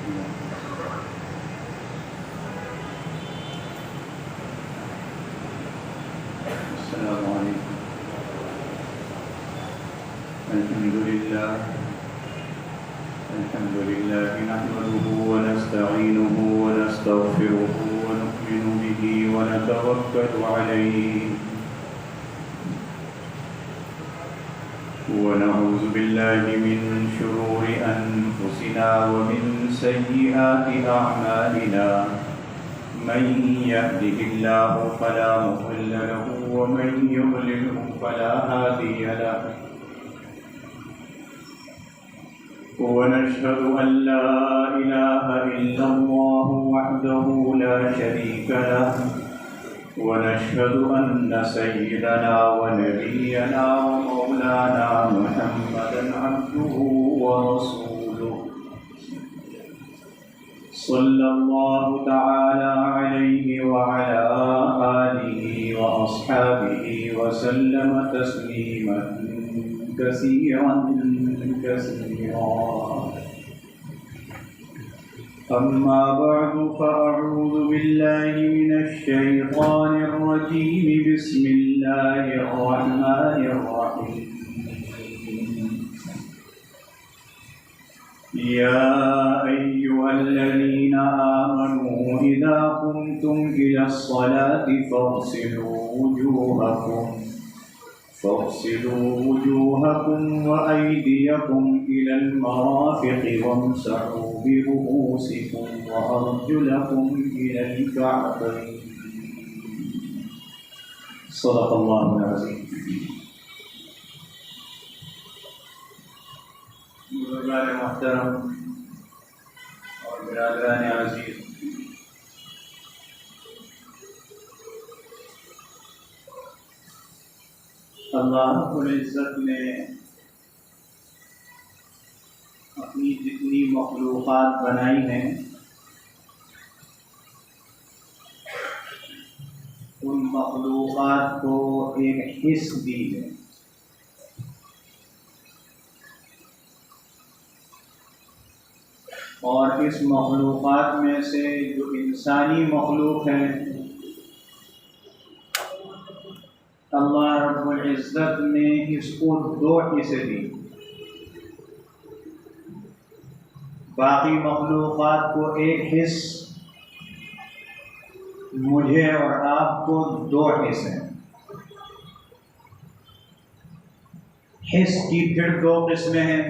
السلام عليكم. الحمد لله نحمده ونستعينه ونستغفره ونؤمن به ونتوكل عليه ونعوذ بالله من شرور أنفسنا ومن سيئات أعمالنا من يهده الله فلا مضل له ومن يضلله فلا هادي له ونشهد أن لا إله إلا الله وحده لا شريك له ونشهد أن سيدنا ونبينا ومولانا محمدا عبده ورسوله صلى الله تعالى عليه وعلى آله وأصحابه وسلم تسليما كثيرا أما بعد فأعوذ بالله من الشيطان الرجيم بسم الله الرحمن الرحيم يا أيها الذين آمنوا إذا قمتم إلى الصلاة فاغسلوا وجوهكم وأيديكم إلى المرافق وامسحوا برؤوسكم وأرجلكم إلى الكعبين صدق الله العظيم. بزرگان محترم اور برادران عزیز، اللہ رب العزت نے اپنی جتنی مخلوقات بنائی ہیں ان مخلوقات کو ایک حس دی ہے. اور اس مخلوقات میں سے جو انسانی مخلوق ہے اللہ رب العزت نے اس کو دو حصے دی. باقی مخلوقات کو ایک حص، مجھے اور آپ کو دو حصے. حص کی پھر دو قسمیں ہیں،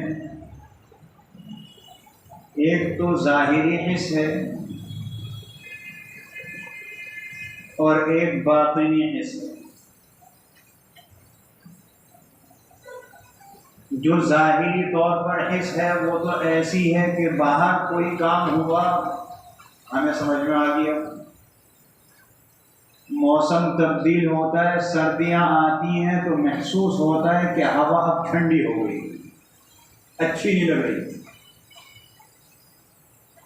ایک تو ظاہری حص ہے اور ایک باطنی حص ہے. جو ظاہری طور پر حص ہے وہ تو ایسی ہے کہ باہر کوئی کام ہوا ہمیں سمجھ میں آ گیا، موسم تبدیل ہوتا ہے، سردیاں آتی ہیں تو محسوس ہوتا ہے کہ ہوا اب ٹھنڈی ہو گئی، اچھی نہیں لگ رہی،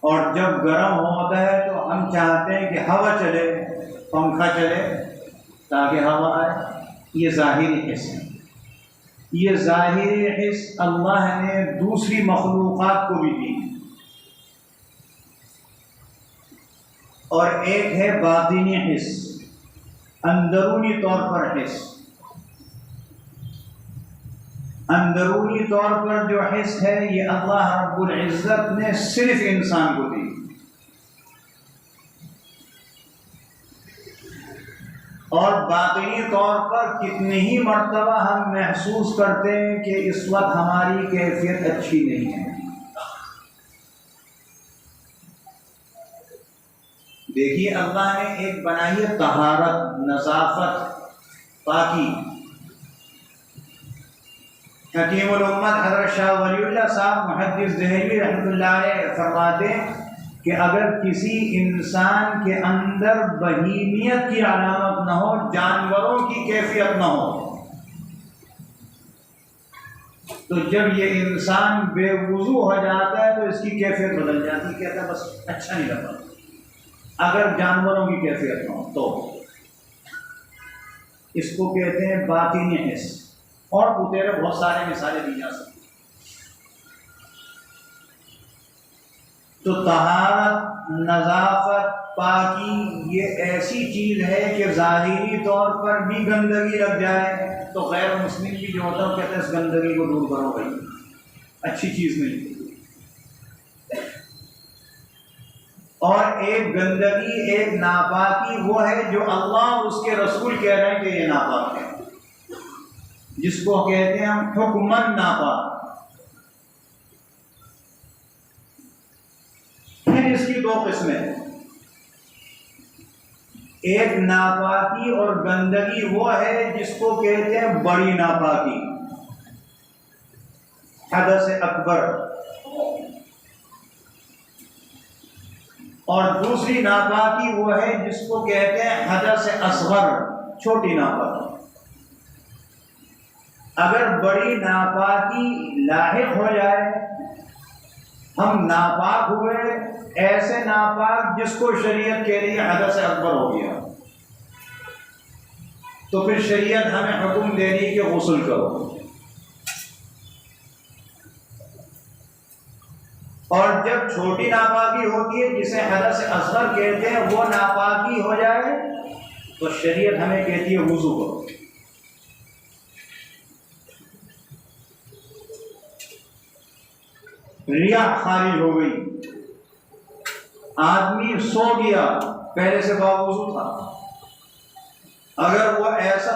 اور جب گرم ہوتا ہے تو ہم چاہتے ہیں کہ ہوا چلے، پنکھا چلے تاکہ ہوا آئے. یہ ظاہری حص ہے. یہ ظاہری حص اللہ نے دوسری مخلوقات کو بھی دی. اور ایک ہے باطنی حص، اندرونی طور پر حص. اندرونی طور پر جو حص ہے یہ اللہ رب العزت نے صرف انسان کو دی. اور باطنی طور پر کتنی ہی مرتبہ ہم محسوس کرتے ہیں کہ اس وقت ہماری کیفیت اچھی نہیں ہے. دیکھیے اللہ نے ایک بنائی ہے طہارت، نظافت، پاکی. حکیم الامت حضرت شاہ ولی اللہ صاحب محدث دہلوی رحمۃ اللہ علیہ فرماتے ہیں کہ اگر کسی انسان کے اندر بہیمیت کی علامت نہ ہو، جانوروں کی کیفیت نہ ہو، تو جب یہ انسان بے وضو ہو جاتا ہے تو اس کی کیفیت بدل جاتی ہے، کہتا ہے بس اچھا نہیں لگتا. اگر جانوروں کی کیفیت نہ ہو تو اس کو کہتے ہیں باطنی حص. اور بتیرے بہت سارے مثالیں دی جا سکتی. تو طہارت، نظافت، پاکی یہ ایسی چیز ہے کہ ظاہری طور پر بھی گندگی لگ جائے تو غیر مسلم بھی جو ہوتا ہے وہ کہتے ہیں اس گندگی کو دور کرو بھائی، اچھی چیز نہیں۔ اور ایک گندگی، ایک ناپاکی وہ ہے جو اللہ اور اس کے رسول کہہ رہے ہیں کہ یہ ناپاک ہے، جس کو کہتے ہیں ہم حکماً ناپاک۔ پھر اس کی دو قسمیں، ایک ناپاکی اور گندگی وہ ہے جس کو کہتے ہیں بڑی ناپاکی، حدث اکبر، اور دوسری ناپاکی وہ ہے جس کو کہتے ہیں حدث اصغر، چھوٹی ناپاکی۔ اگر بڑی ناپاکی لاحق ہو جائے، ہم ناپاک ہوئے، ایسے ناپاک جس کو شریعت کے لیے حدث اکبر ہو گیا، تو پھر شریعت ہمیں حکم دے رہی کہ غسل کرو۔ اور جب چھوٹی ناپاکی ہوتی ہے جسے حدث اصغر کہتے ہیں، وہ ناپاکی ہو جائے تو شریعت ہمیں کہتی ہے وضو کرو۔ ریاح خارج ہو گئی، آدمی سو گیا، پہلے سے باوضو تھا، اگر وہ ایسا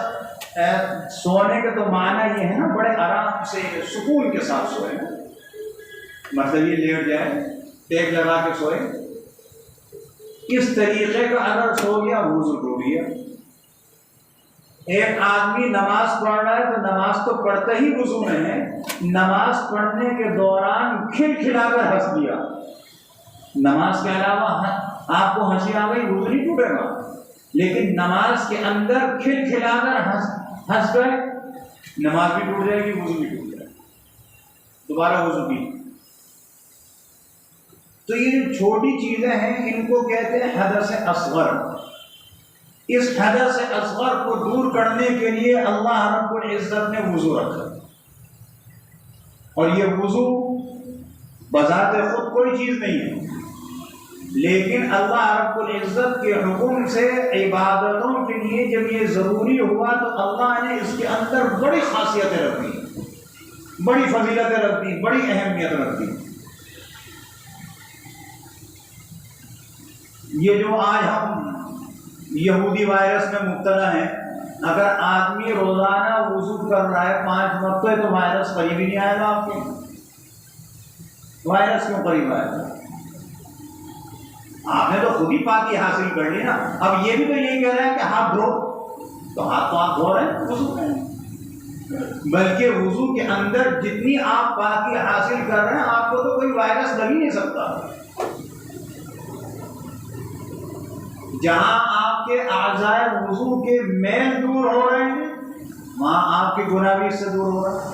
سونے کے تو معنی یہ ہے نا بڑے آرام سے سکون کے ساتھ سوئے نا، مطلب یہ لیٹ جائے، ٹیک لگا کے سوئے، اس طریقے کا اگر سو گیا وضو ٹوٹ گیا۔ ایک آدمی نماز پڑھ رہا ہے تو نماز تو پڑھتے ہی وضو میں ہے، نماز پڑھنے کے دوران کھلکھلا کر ہنس دیا، نماز کے علاوہ آپ کو ہنسی آ گئی، وضو نہیں ٹوٹے گا، لیکن نماز کے اندر کھلکھلا کر ہنس گئے، نماز بھی ٹوٹ جائے گی، وضو بھی ٹوٹ جائے گا، دوبارہ وضو کی۔ تو یہ جو چھوٹی چیزیں ہیں ان کو کہتے ہیں حدث اصغر۔ اس حدث اصغر کو دور کرنے کے لیے اللہ رب العزت نے وضو رکھا، اور یہ وضو بذات خود کوئی چیز نہیں ہے، لیکن اللہ رب العزت کے حکم سے عبادتوں کے لیے جب یہ ضروری ہوا تو اللہ نے اس کے اندر بڑی خاصیتیں رکھ دی، بڑی فضیلتیں رکھ دی، بڑی اہمیت رکھ دی۔ یہ جو آج ہم یہودی وائرس میں مبتلا ہیں، اگر آدمی روزانہ وضو کر رہا ہے 5 مرتبہ تو وائرس قریب ہی نہیں آئے گا آپ کے۔ وائرس کیوں قریب آئے گا؟ آپ نے تو خود ہی پاکی حاصل کر لی نا۔ اب یہ بھی تو یہی کہہ رہا ہے کہ ہاتھ دھو، تو ہاتھ تو آپ دھو رہے ہیں وضو میں، بلکہ وضو کے اندر جتنی آپ پاکی حاصل کر رہے ہیں آپ کو تو کوئی وائرس لگ ہی نہیں سکتا۔ جہاں آپ کے اعضاء وضو کے میل دور ہو رہے ہیں وہاں آپ کے گناہ بھی اس سے دور ہو رہا ہے،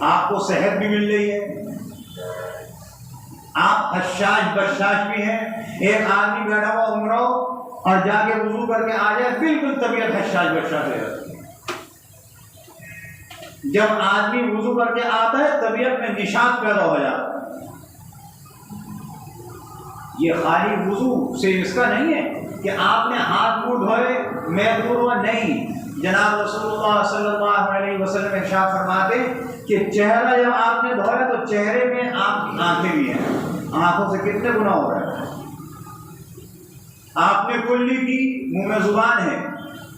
آپ کو صحت بھی مل رہی ہے، آپ حشاش بشاش بھی ہیں۔ ایک آدمی بیٹھا ہوا عمرہ اور جا کے وضو کر کے آ جائے، بالکل طبیعت حشاش بشاش ہو جاتی ہے۔ جب آدمی وضو کر کے آتا ہے طبیعت میں نشاط پیدا ہو جاتا ہے۔ یہ خالی وضو سے اس کا نہیں ہے کہ آپ نے ہاتھ منہ دھوئے میل دور ہوا، نہیں۔ جناب رسول اللہ صلی اللہ علیہ وسلم ارشاد فرماتے کہ چہرہ جب آپ نے دھویا تو چہرے میں آپ کی آنکھیں بھی ہیں، آنکھوں سے کتنے گناہ ہو رہے ہیں۔ آپ نے کلی کی، منہ میں زبان ہے،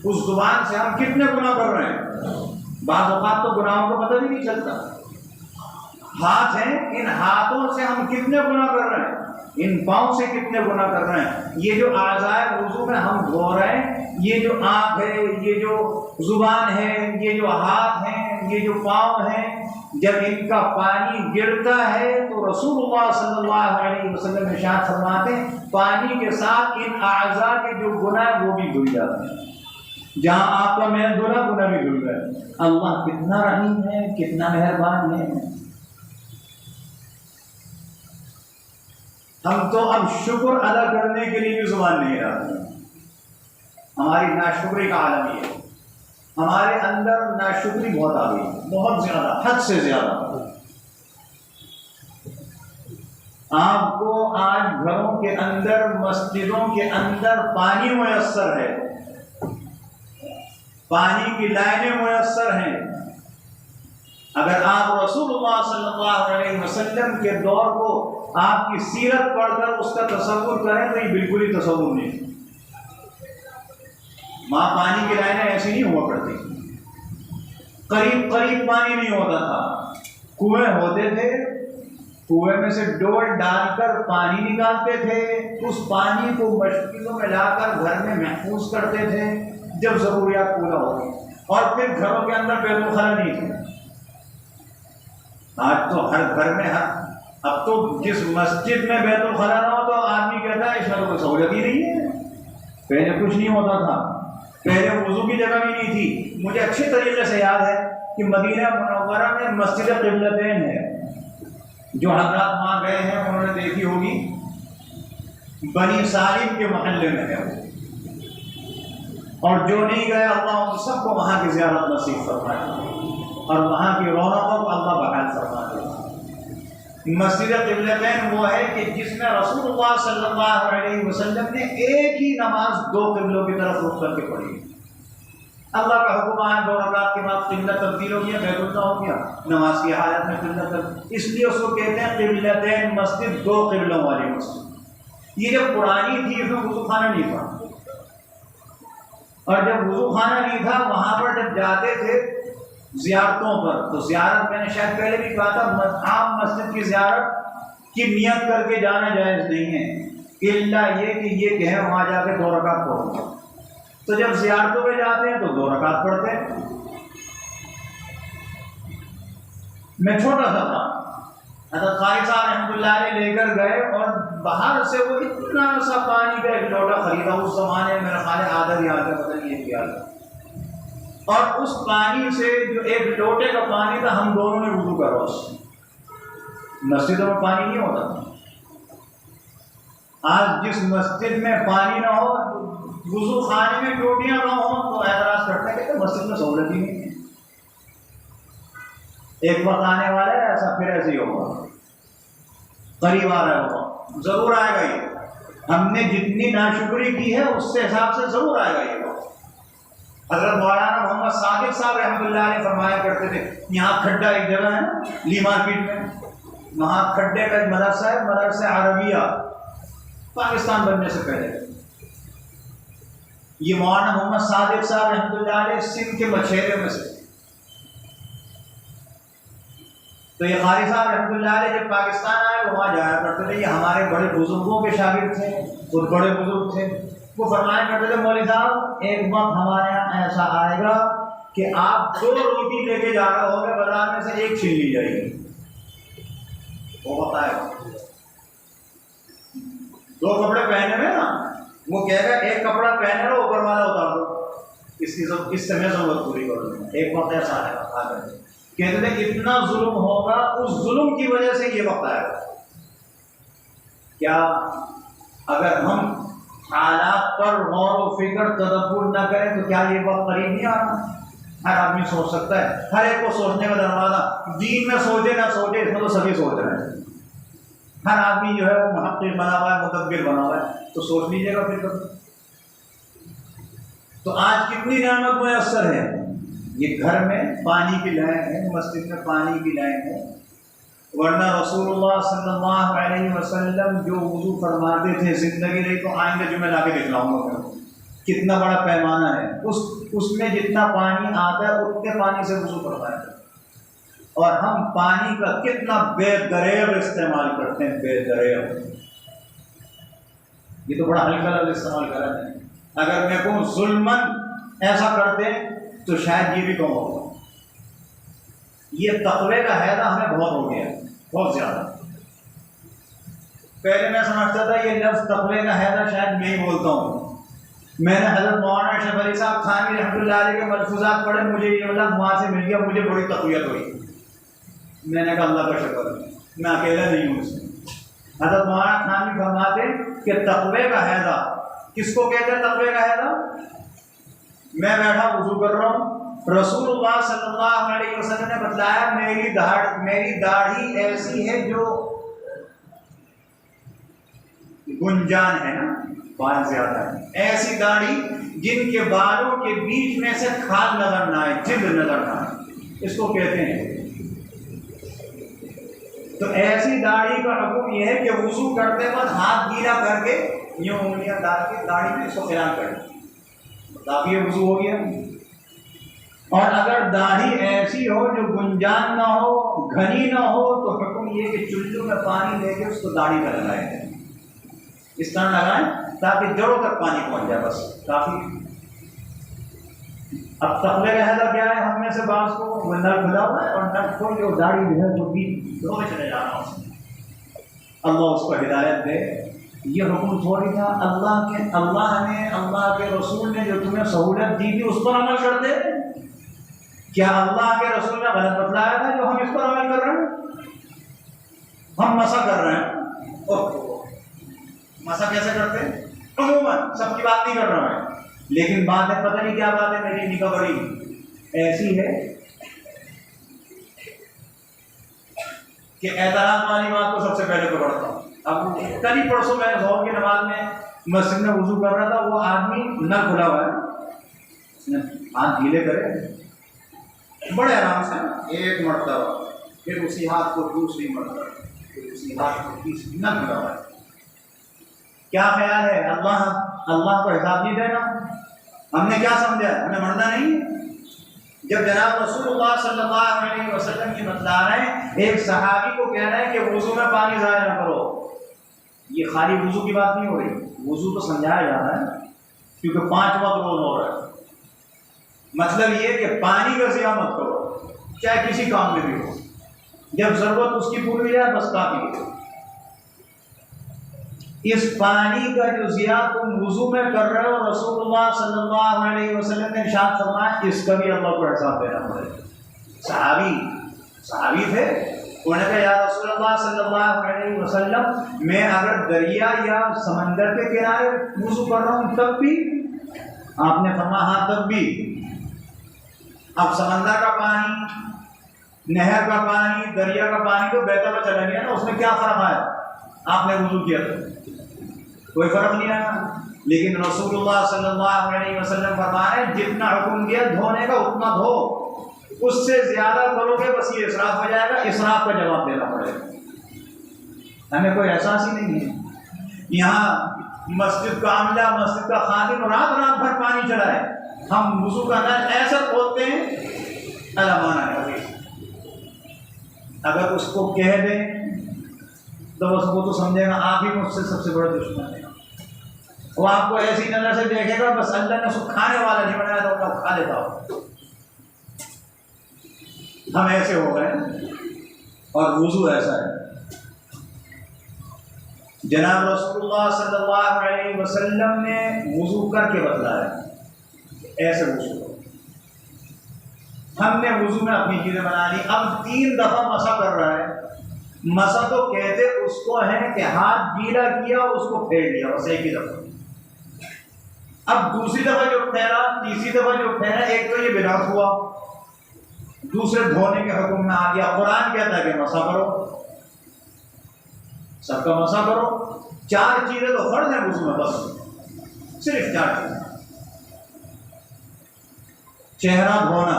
اس زبان سے ہم کتنے گناہ کر رہے ہیں۔ بعض اوقات تو گناہوں کو پتہ بھی نہیں چلتا۔ ہاتھ ہیں، ان ہاتھوں سے ہم کتنے گناہ کر رہے ہیں، ان پاؤں سے کتنے گناہ کر رہے ہیں۔ یہ جو اعضاء وضو میں ہم دھو رہے ہیں، یہ جو آنکھ ہے، یہ جو زبان ہے، یہ جو ہاتھ ہیں، یہ جو پاؤں ہیں، جب ان کا پانی گرتا ہے تو رسول اللہ صلی اللہ علیہ وسلم ارشاد فرماتے ہیں پانی کے ساتھ ان اعضاء کے جو گناہ وہ بھی دھل جاتے ہیں۔ جہاں آپ کا میل دھلا گناہ بھی دھل گئے۔ اللہ کتنا رحیم ہے، کتنا مہربان ہے۔ ہم تو اب شکر ادا کرنے کے لیے بھی زبان نہیں رہتی، ہماری ناشکری کا عالم یہ ہے، ہمارے اندر ناشکری بہت آ گئی، بہت زیادہ، حد سے زیادہ۔ آپ کو آج گھروں کے اندر، مسجدوں کے اندر پانی میسر ہے، پانی کی لائنیں میسر ہیں۔ اگر آپ رسول اللہ صلی اللہ علیہ وسلم کے دور کو آپ کی سیرت پڑھ کر اس کا تصور کریں تو یہ بالکل ہی تصور نہیں۔ وہاں پانی کی لائنیں ایسی نہیں ہوا کرتی، قریب قریب پانی نہیں ہوتا تھا، کنویں ہوتے تھے، کنویں میں سے ڈول ڈال کر پانی نکالتے تھے، اس پانی کو مشکلوں میں لا کر گھر میں محفوظ کرتے تھے جب ضروریات پورا ہوتی، اور پھر گھروں کے اندر بیت الخلا نہیں تھے۔ آج تو ہر گھر میں اب تو جس مسجد میں بیت الخلا نہ ہو تو آدمی کہتا ہے اس میں تو کوئی سہولت ہی نہیں ہے۔ پہلے کچھ نہیں ہوتا تھا، پہلے وضو کی جگہ بھی نہیں تھی۔ مجھے اچھے طریقے سے یاد ہے کہ مدینہ منورہ میں مسجد قبلتین ہے، جو حضرات وہاں گئے ہیں انہوں نے دیکھی ہوگی، بنی سالم کے محلے میں ہے، اور جو نہیں گئے اللہ ان سب کو وہاں کی زیارت نصیب فرمائے اور وہاں کی رونقوں کو اللہ بحال فرما دے۔ مسجد قبلتین وہ ہے کہ جس میں رسول اللہ صلی اللہ علیہ وسلم نے ایک ہی نماز دو قبلوں کی طرف رخ کر کے پڑھی۔ اللہ کا حکم آیا، 2 رکعت کے بعد قبلہ تبدیل ہو گیا، بیت اللہ ہو گیا، نماز کی حالت میں قبلہ تبدیل، اس لیے اس کو کہتے ہیں قبلتین مسجد، 2 قبلوں والی مسجد۔ یہ جب پرانی تھی اس میں وضو خانہ نہیں تھا، اور جب وضو خانہ نہیں تھا وہاں پر جب جاتے تھے زیارتوں پر، تو زیارت میں نے شاید پہلے بھی کہا تھا، عام مسجد کی زیارت کی نیت کر کے جانا جائز نہیں ہے، الا یہ کہ یہ کہیں وہاں جا کے 2 رکعت پڑھو۔ تو جب زیارتوں پہ جاتے ہیں تو 2 رکعت پڑھتے ہیں۔ میں چھوٹا سا تھا، حضرت قاری صاحب رحمۃ اللہ علیہ لے کر گئے، اور باہر سے وہ اتنا سا پانی کا ایک لوٹا خریدا، اس زمانے میں میرا خیال ہے آدھا یاد ہے، پتہ نہیں کیا تھا، اور اس پانی سے جو ایک لوٹے کا پانی تھا ہم دونوں نے وضو کرا۔ اس مسجدوں میں پانی نہیں ہوتا تھا۔ آج جس مسجد میں پانی نہ ہو، وضو خانے میں ٹوٹیاں نہ ہوں، تو اعتراض کرتے ہیں کہ مسجد میں سہولت ہی نہیں ہے۔ ایک وقت آنے والا ہے ایسا، پھر ایسے ہی ہوگا، قریب آ رہا ہوگا، ضرور آئے گا یہ۔ ہم نے جتنی ناشکری کی ہے اس سے حساب سے ضرور آئے گا یہ۔ حضرت مولانا محمد صادق صاحب رحمۃ اللہ علیہ فرمایا کرتے تھے، یہاں کھڈا ایک جگہ ہے نا لی مارکیٹ میں، وہاں کھڈے کا ایک مدرسہ ہے، مدرسہ عربیہ، پاکستان بننے سے پہلے۔ یہ مولانا محمد صادق صاحب رحمۃ اللہ علیہ سندھ کے مچھیرے میں سے، تو یہ قاری صاحب رحمۃ اللہ علیہ جب پاکستان آئے تو وہاں جایا کرتے تھے۔ یہ ہمارے بڑے بزرگوں کے شاگرد تھے، خود بڑے بزرگ تھے۔ وہ فرمایا کرتے تھے، مولوی صاحب ایک وقت ہمارے یہاں ایسا آئے گا کہ آپ 2 روٹی لے کے جا رہے ہوں گے، بازار میں سے 1 چھین لی جائے گی۔ وہ وقت آئے گا، 2 کپڑے پہنے ہوئے نا، وہ کہے گا 1 کپڑا پہنے رہو، اوپر والا اتار دو، اس سے میں ضرورت پوری کر دوں۔ ایک وقت ایسا آئے گا، کہتے تھے اتنا ظلم ہوگا، اس ظلم کی وجہ سے یہ وقت آئے گا۔ کیا اگر ہم حالات پر غور و فکر تدبر نہ کریں تو کیا یہ وقت قریب نہیں آ رہا؟ ہر آدمی سوچ سکتا ہے، ہر ایک کو سوچنے کا دروازہ، دین میں سوچے نہ سوچے اس میں تو سبھی سوچ رہے ہیں۔ ہر آدمی جو ہے وہ محقق بنا ہوا ہے، مدبر بنا ہوا ہے، تو سوچ لیجیے گا پھر کبھی۔ تو آج کتنی نعمت میسر ہے، یہ گھر میں پانی کی لائن ہے، مسجد میں پانی کی لائن ہے، ورنہ رسول اللہ صلی اللہ علیہ وسلم جو وضو فرماتے تھے، زندگی رہی تو آئندہ جمعہ لا کے دکھلاؤں گا کتنا بڑا پیمانہ ہے، اس میں جتنا پانی آتا ہے اتنے پانی سے وضو فرماتے ہیں، اور ہم پانی کا کتنا بے دریغ استعمال کرتے ہیں، بے دریغ۔ یہ تو بڑا ہلکا لفظ استعمال کر رہے ہیں، اگر میں کہوں ظلمن ایسا کرتے تو شاید یہ بھی کم ہوگا۔ یہ تقوی کا حیدہ ہمیں بہت ہو گیا، بہت زیادہ۔ پہلے میں سمجھتا تھا یہ لفظ تقوی کا حیدہ شاید میں ہی بولتا ہوں۔ میں نے حضرت مولانا اشرف علی صاحب تھانوی رحمۃ اللہ علیہ کے ملفوظات پڑھے، مجھے یہ لفظ وہاں سے مل گیا، مجھے بڑی تقویت ہوئی۔ میں نے کہا اللہ کا شکر ہے، میں اکیلا نہیں ہوں اس میں۔ حضرت مولانا تھانوی فرماتے کہ تقوی کا حیدہ کس کو کہتے ہیں؟ تقوی کا حیدہ، میں بیٹھا وضو کر رہا ہوں، رسول اللہ صلی اللہ علیہ وسلم نے بتلایا میری داڑھی ایسی ہے جو گنجان ہے نا، بال زیادہ ہے، ایسی داڑھی جن کے بالوں کے بیچ میں سے کھال نظر نہ آئے، جلد نظر نہ آئے، اس کو کہتے ہیں۔ تو ایسی داڑھی کا حکم یہ ہے کہ وضو کرتے وقت ہاتھ گیلا کر کے یوں انگلیاں ڈال کے داڑھی میں اس کو خیال کریں، کافی وضو ہو گیا۔ اور اگر داڑھی ایسی ہو جو گنجان نہ ہو، گھنی نہ ہو، تو حکم یہ کہ چلو میں پانی لے کے اس کو داڑھی پہ لگائیں، اس طرح لگائیں تاکہ جڑوں تک پانی پہنچ جائے، بس کافی۔ اب تقوی رہتا کیا ہے، ہم میں سے بعض کو وہ نل کھلا ہوا ہے اور نل کھول کے وہ داڑھی جو ہے وہ بھی دھو میں چلے جانا اس میں۔ اللہ اس کو ہدایت دے۔ یہ حکم تھوڑی تھا، اللہ کے رسول نے جو تمہیں سہولت دی تھی اس پر عمل کر دے۔ کیا اللہ کے رسول نے غلط بتلایا تھا جو ہم اس پر عمل کر رہے ہیں؟ ہم مسا کر رہے ہیں، مسا کیسے کرتے ہیں؟ عموماً سب کی بات نہیں کر رہا میں، لیکن بات ہے، پتہ نہیں کیا بات ہے، میری نگاہ بڑی ایسی ہے کہ اعتراض والی بات کو سب سے پہلے پکڑتا ہوں۔ اب کل ہی پرسوں میں ظہر کی نماز میں مسجد میں وضو کر رہا تھا، وہ آدمی نل کھلا ہوا ہے، ہاتھ گیلے کرے بڑے آرام سے ایک مرتبہ، پھر اسی ہاتھ کو دوسری مرتبہ، پھر اسی ہاتھ کو تیسری، نل کھلا ہوا ہے۔ کیا خیال ہے اللہ کو حساب نہیں دینا؟ ہم نے کیا سمجھا؟ ہمیں مرنا نہیں؟ جب جناب رسول اللہ صلی اللہ علیہ وسلم کی بتلا رہے ہیں، ایک صحابی کو کہہ رہے ہیں کہ وضو میں پانی ضائع نہ کرو، یہ خالی وضو کی بات نہیں ہو رہی، وضو تو سمجھایا جا رہا ہے کیونکہ 5 وقت روز ہو رہا ہے۔ مطلب یہ کہ پانی کا ضیاع مت کرو، چاہے کسی کام میں بھی ہو، جب ضرورت اس کی پوری جائے بس کافی ہے۔ اس پانی کا جو ضیاء تم وضو میں کر رہے ہو، رسول اللہ صلی اللہ علیہ وسلم نے ارشاد فرمایا اس کا بھی اللہ کو حساب دینا پڑے گا۔ صحابی تھے، انہوں نے کہا یا رسول اللہ صلی اللہ علیہ وسلم، میں اگر دریا یا سمندر کے کنارے وضو کر رہا ہوں تب بھی؟ آپ نے فرمایا ہاں تب بھی۔ اب سمندر کا پانی، نہر کا پانی، دریا کا پانی تو بہتا ہوا چلا گیا نا، اس میں کیا فرق آیا؟ آپ نے وضو کیا تو کوئی فرق نہیں آیا، لیکن رسول اللہ صلی اللہ علیہ وسلم فرما رہے ہیں جتنا حکم دیا دھونے کا اتنا دھو، اس سے زیادہ کرو گے بس یہ اسراف ہو جائے گا، اسراف کا جواب دینا پڑے گا۔ ہمیں کوئی احساس ہی نہیں ہے۔ یہاں مسجد کا عملہ، مسجد کا خادم رات بھر پانی چڑھائے، ہم وضو کا نل ایسا کھولتے ہیں علمانہ ہے۔ اگر اس کو کہہ دیں تو وہ تو سمجھے گا آپ ہی مجھ سے سب سے بڑے دشمن ہے، وہ آپ کو ایسی نظر سے دیکھے گا بس اللہ نے اس کو کھانے والا نہیں بنایا تو اللہ کھا لیتا ہو۔ ہم ایسے ہو گئے اور وضو ایسا ہے۔ جناب رسول اللہ صلی اللہ علیہ وسلم نے وضو کر کے بتلایا ایسے وضو، ہم نے وضو میں اپنی چیزیں بنا لی۔ اب 3 دفعہ مسا کر رہا ہے، مسا تو کہتے اس کو ہے کہ ہاتھ گیلا کیا اس کو پھیر لیا بس ایک ہی دفعہ۔ اب دوسری دفعہ جو پھیرا، تیسری دفعہ جو پھیرا، ایک تو یہ بدعت ہوا، دوسرے دھونے کے حکم میں آ گیا۔ قرآن کہتا ہے کہ مسا کرو، سب کا مسا کرو۔ 4 چیزیں تو فرض ہیں وضو میں، بس صرف 4 چیزیں۔ چہرہ دھونا،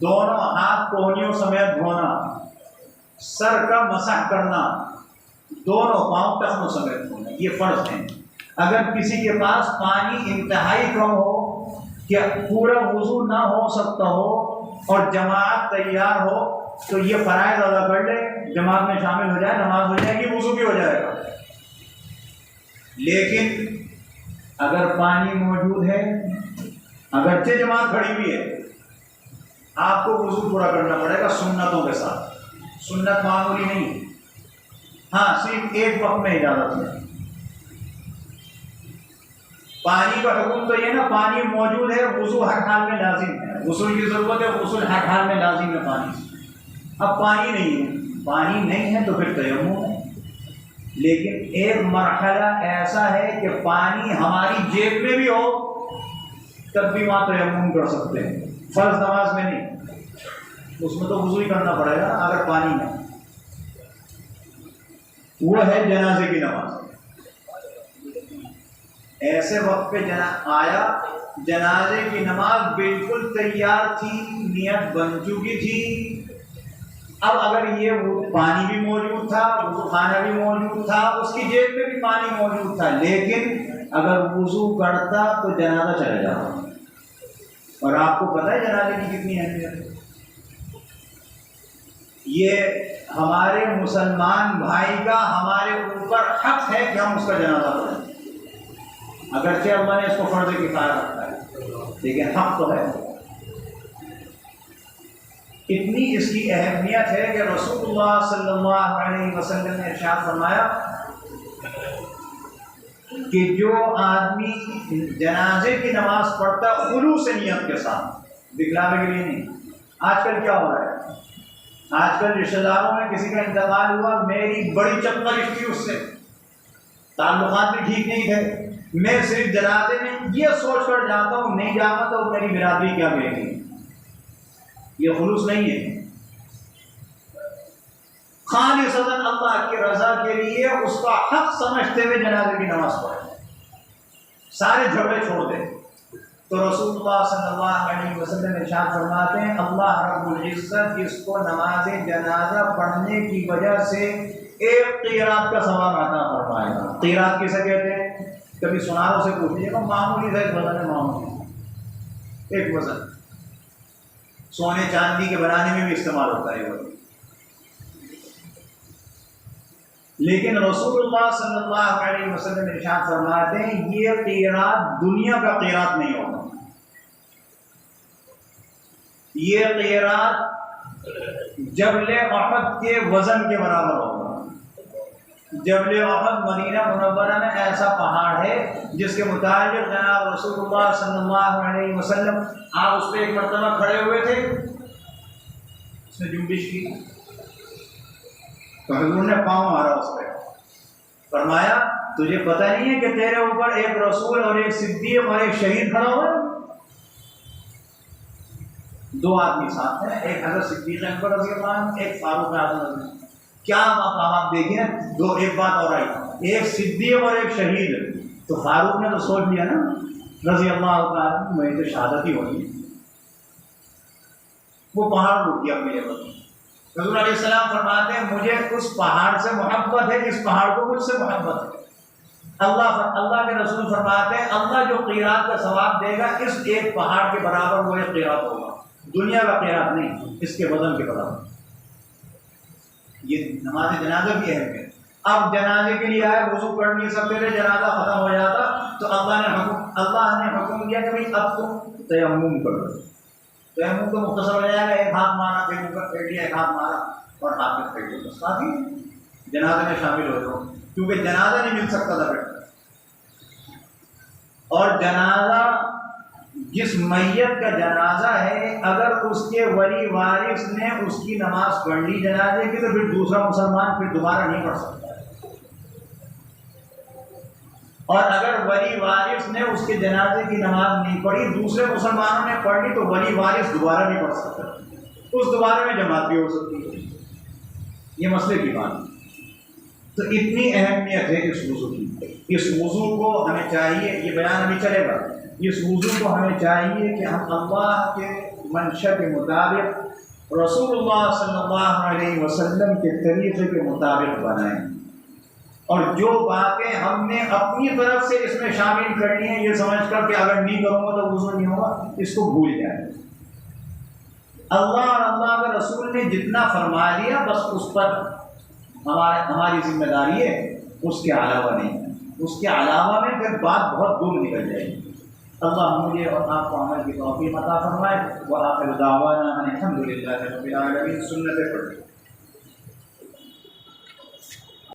دونوں ہاتھ کوہنیوں سمیت دھونا، سر کا مسح کرنا، دونوں پاؤں ٹخنوں سمیت دھونا، یہ فرض ہیں۔ اگر کسی کے پاس پانی انتہائی کم ہو کہ پورا وضو نہ ہو سکتا ہو اور جماعت تیار ہو تو یہ فرائض ادا کر لے، جماعت میں شامل ہو جائے، نماز ہو جائے گی، وضو بھی ہو جائے گا۔ لیکن اگر پانی موجود ہے، اگرچہ جماعت کھڑی ہوئی ہے، آپ کو وضو پورا کرنا پڑے گا سنتوں کے ساتھ، سنت معمولی نہیں، ہاں صرف ایک وقت میں اجازت ہے۔ پانی کا حکم تو یہ نا، پانی موجود ہے، وضو ہر حال میں لازم ہے، غسل کی ضرورت ہے، غسل ہر حال میں لازم ہے پانی۔ اب پانی نہیں ہے تو پھر تیمم ہے، لیکن ایک مرحلہ ایسا ہے کہ پانی ہماری جیب میں بھی ہو تب بھی وہاں تیمم کر سکتے ہیں، فرض نماز میں نہیں، اس میں تو وضو ہی کرنا پڑے گا اگر پانی ہے۔ وہ ہے جنازے کی نماز۔ ایسے وقت پہ آیا، جنازے کی نماز بالکل تیار تھی، نیت بن چکی تھی۔ اب اگر یہ پانی بھی موجود تھا، وضو خانہ بھی موجود تھا، اس کی جیب میں بھی پانی موجود تھا، لیکن اگر وضو کرتا تو جنازہ چلا جاتا۔ اور آپ کو پتہ ہے جنازے کی کتنی اہمیت ہے۔ یہ ہمارے مسلمان بھائی کا ہمارے اوپر حق ہے کہ ہم اس کا جنازہ پڑھیں، اگرچہ اللہ نے اس کو فرض کفایہ رکھا ہے، لیکن حق تو ہے۔ اتنی اس کی اہمیت ہے کہ رسول اللہ صلی اللہ علیہ وسلم نے ارشاد فرمایا کہ جو آدمی جنازے کی نماز پڑھتا خلوص نیت کے ساتھ، دکھلاوے کے لیے نہیں۔ آج کل کیا ہو رہا ہے؟ آج کل رشتہ داروں میں کسی کا انتقال ہوا، میری بڑی چپکش تھی اس سے، تعلقات بھی ٹھیک نہیں تھے، میں صرف جنازے میں یہ سوچ کر جاتا ہوں نہیں جاؤں تو میری برادری کیا کہے گی۔ یہ خلوص نہیں ہے۔ خالصتاً اللہ کی رضا کے لیے اس کا حق سمجھتے ہوئے جنازے کی نماز پڑھیں، سارے جھگڑے چھوڑ دیں۔ تو رسول اللہ صلی اللہ علیہ وسلم ارشاد فرماتے ہیں اللہ رب العزت جس کو نماز جنازہ پڑھنے کی وجہ سے ایک قیرات کا ثواب عطا فرمائے گا۔ قیرات کسے کہتے ہیں؟ کبھی سناروں سے پوچھ لیجیے گا، معمولی سا ایک وزن ہے، معمولی ایک وزن، سونے چاندی کے بنانے میں بھی استعمال ہوتا ہے وہ۔ لیکن رسول اللہ صلی اللہ علیہ وسلم ارشاد فرماتے ہیں یہ قیرات دنیا کا قیرات نہیں ہوگا، یہ قیرات جبل احد کے وزن کے برابر ہوگا۔ جبل احد مدینہ منورہ میں ایسا پہاڑ ہے جس کے متعلق جناب رسول اللہ صلی اللہ علیہ وسلم آپ اس پہ ایک مرتبہ کھڑے ہوئے تھے، اس نے جنبش کی تو حضور نے پاؤں مارا اس پہ، فرمایا تجھے پتہ نہیں ہے کہ تیرے اوپر ایک رسول اور ایک صدیق اور ایک شہید کھڑا ہوا ہے؟ دو آدمی ساتھ ہیں، ایک حضرت صدیق اکبر رضی اللہ عنہ، ایک فاروق اعظم رضی اللہ عنہ۔ کیا مقامات دیکھیں، دو ایک بات اور آئی، ایک صدیق اور ایک شہید، تو فاروق نے تو سوچ لیا نا رضی اللہ تعالیٰ میں تو شہادت ہی ہوگی، وہ پہاڑ رک گیا اپنی جگہ۔ حضور علیہ السلام فرماتے ہیں مجھے اس پہاڑ سے محبت ہے جس پہاڑ کو مجھ سے محبت ہے۔ اللہ کے رسول فرماتے ہیں اللہ جو قیرات کا ثواب دے گا اس ایک پہاڑ کے برابر وہ ایک قیرات ہوگا، دنیا کا قیرات نہیں، اس کے وزن کے برابر۔ یہ نماز جنازہ کی اہمیت۔ اب جنازے کے لیے آئے، وضو کرنے سے پہلے جنازہ ختم ہو جاتا تو اللہ نے حکم دیا کہ بھائی اب تم تیمم کرو۔ تیمم تو مختصر ہو جائے گا، ایک ہاتھ مارا پھر اوپر پھیر لیا، ایک ہاتھ مارا اور ہاتھ میں پھیر لیا، بس کافی جنازے میں شامل ہو جاؤ، کیونکہ جنازہ نہیں مل سکتا تھا بیٹھ۔ اور جنازہ جس میت کا جنازہ ہے اگر اس کے ولی وارث نے اس کی نماز پڑھ لی جنازے کی تو پھر دوسرا مسلمان پھر دوبارہ نہیں پڑھ سکتا، اور اگر ولی وارث نے اس کے جنازے کی نماز نہیں پڑھی، دوسرے مسلمانوں نے پڑھ لی تو ولی وارث دوبارہ نہیں پڑھ سکتا، اس دوبارے میں جماعت بھی ہو سکتی ہے۔ یہ مسئلے کی بات ہے۔ تو اتنی اہمیت ہے اس وضو کی، اس وضو کو ہمیں چاہیے، یہ بیان ابھی چلے گا، اس وضو کو ہمیں چاہیے کہ ہم اللہ کے منشا کے مطابق رسول اللہ صلی اللہ علیہ وسلم کے طریقے کے مطابق بنائیں، اور جو باتیں ہم نے اپنی طرف سے اس میں شامل کرنی ہیں یہ سمجھ کر کہ اگر نہیں کروں گا تو وضو نہیں ہوگا، اس کو بھول جائیں۔ اللہ اور اللہ کے رسول نے جتنا فرما دیا بس اس پر ہماری ذمہ داری ہے، اس کے علاوہ نہیں، اس کے علاوہ میں پھر بات بہت دور نکل جائے گی۔ اللہ مجھے اور آپ کو عمل کی توفیق عطا فرمائے۔ وآخر دعوانا ان الحمد للہ رب العالمین۔ سنت پڑھ